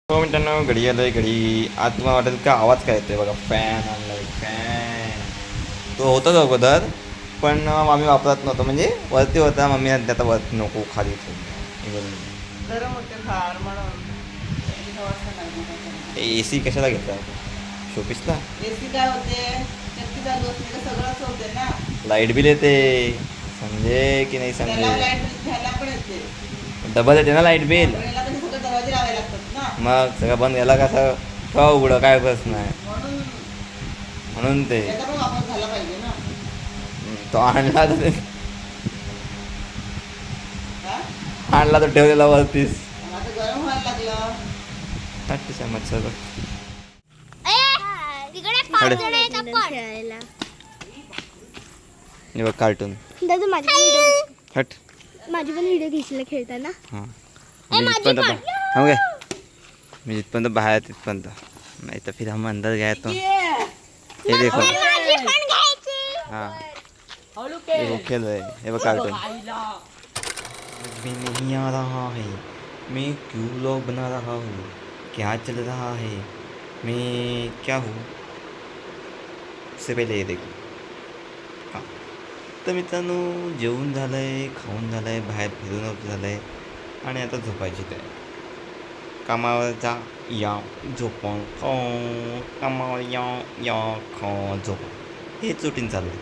हो मित्रांनो, घडी आलं घडी. आज तुम्हाला वाटेल का आवाज काय येतोय बघा, फॅन आणलाय फॅन. तो होताच अगोदर, पण आम्ही वापरत नव्हतो, म्हणजे वरती होता. मम्मी आता वरती नको, खाली गरम होते फार म्हणून ए सी कशाला घेतला शोपीसला? एसी काय होते, चक्की चालू असते का सगळंच होते ना. लाईट बिल येते, समजे की नाही त्याला समजे. लाईट घ्यायला पण येते. डबल येते ना लाईट बिल. पण याला कसे सगळे दरवाजे लावावे लागतात ना. मग सगळं बंद गेला कसं ठेवा उघडं, काय प्रश्न आहे. म्हणून म्हणून ते त्याचा पण वापर झाला पाहिजे ना. तो आणला तर हा? आणला तर ठेवलेला वरतीच. आणि आता गरम व्हायला लागलं. मच्छर खेळायला हे बघ कार्टून. दादा माझी हट. पण व्हिडिओ घेतला खेळताना. हां मी जिथपर्यंत थांब काय, मी जिथपर्यंत बाहेर तिथपर्यंत, नाही तर फिर हम अंदर गए तो हे देखो. हां हे खेल रहे, हे बघ कार्टून. में नहीं आ रहा है, मैं क्यों व्लॉग बना रहा हूँ, क्या चल रहा है, मैं क्या हूँ. उससे पहिले हे देखो. हां तर मित्रांनो, जेवून झालं आहे, खाऊन झालं आहे, बाहेर फिरून झालं आहे, आणि आता झोपायची तयारी. कामावर जा या झोपून खो, कामावर या खो झोप, हेच रुटीन चालू आहे.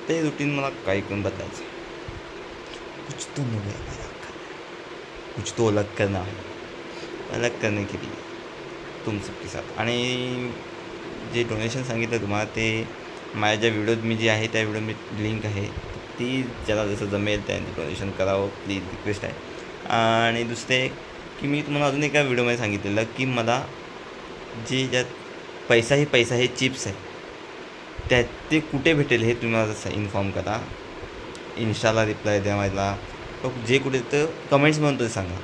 ते रुटीन मला काही करून बदलायचं. कुछ तो नहीं है, कुछ तो अलग करना है. अलग करने के लिए तुम सबके साथ. आणि जे डोनेशन सांगितलं तुम्हाला, ते माझ्या ज्या व्हिडिओत मी जे आहे त्या व्हिडिओ मी लिंक आहे, ती ज्याला जसं जमेल त्यांनी डोनेशन करावं प्लीज, रिक्वेस्ट आहे. आणि दुसरे की मी तुम्हाला अजून एका व्हिडिओमध्ये सांगितलेलं की मला जे ज्यात पैसा हे चिप्स आहे, त्यात ते कुठे भेटेल हे तुम्ही मला जसं इन्फॉर्म करा. इन्स्टाला रिप्लाय द्या मला, जे कुठे तर कमेंट्समधून तरी सांगा.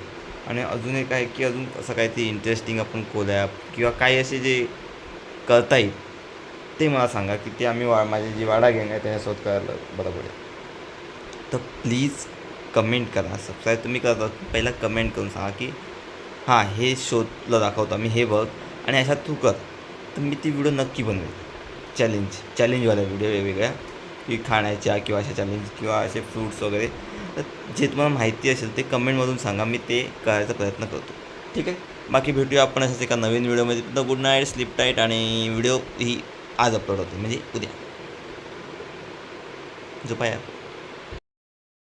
आणि अजून एक आहे की अजून असं काहीतरी इंटरेस्टिंग आपण कोलॅब किंवा काही असे जे करता येईल ते मला सांगा, की ते आम्ही माझी जी वाडा गँग आहे त्याच्यासोबत करायला बरं पडेल. तर प्लीज कमेंट करा. सबस्क्राईब तुम्ही करता, पहिला कमेंट करून सांगा की हां हे शोधला दाखवतो आम्ही, हे बघ आणि अशा तू कर, तर मी ती व्हिडिओ नक्की बनवेल. चॅलेंजवाल्या व्हिडिओ वेगवेगळ्या, की खाण्याच्या किंवा अशा चॅलेंज किंवा असे फ्रूट्स वगैरे. तर जे तुम्हाला माहिती असेल ते कमेंटमधून सांगा, मी ते करायचा प्रयत्न करतो. ठीक आहे, बाकी भेटूया आपण अशाच एका नवीन व्हिडिओमध्ये. तर गुड नाईट, स्लीप टाईट. आणि व्हिडिओ ही आज अपलोड होते, म्हणजे उद्या. झोपा यार.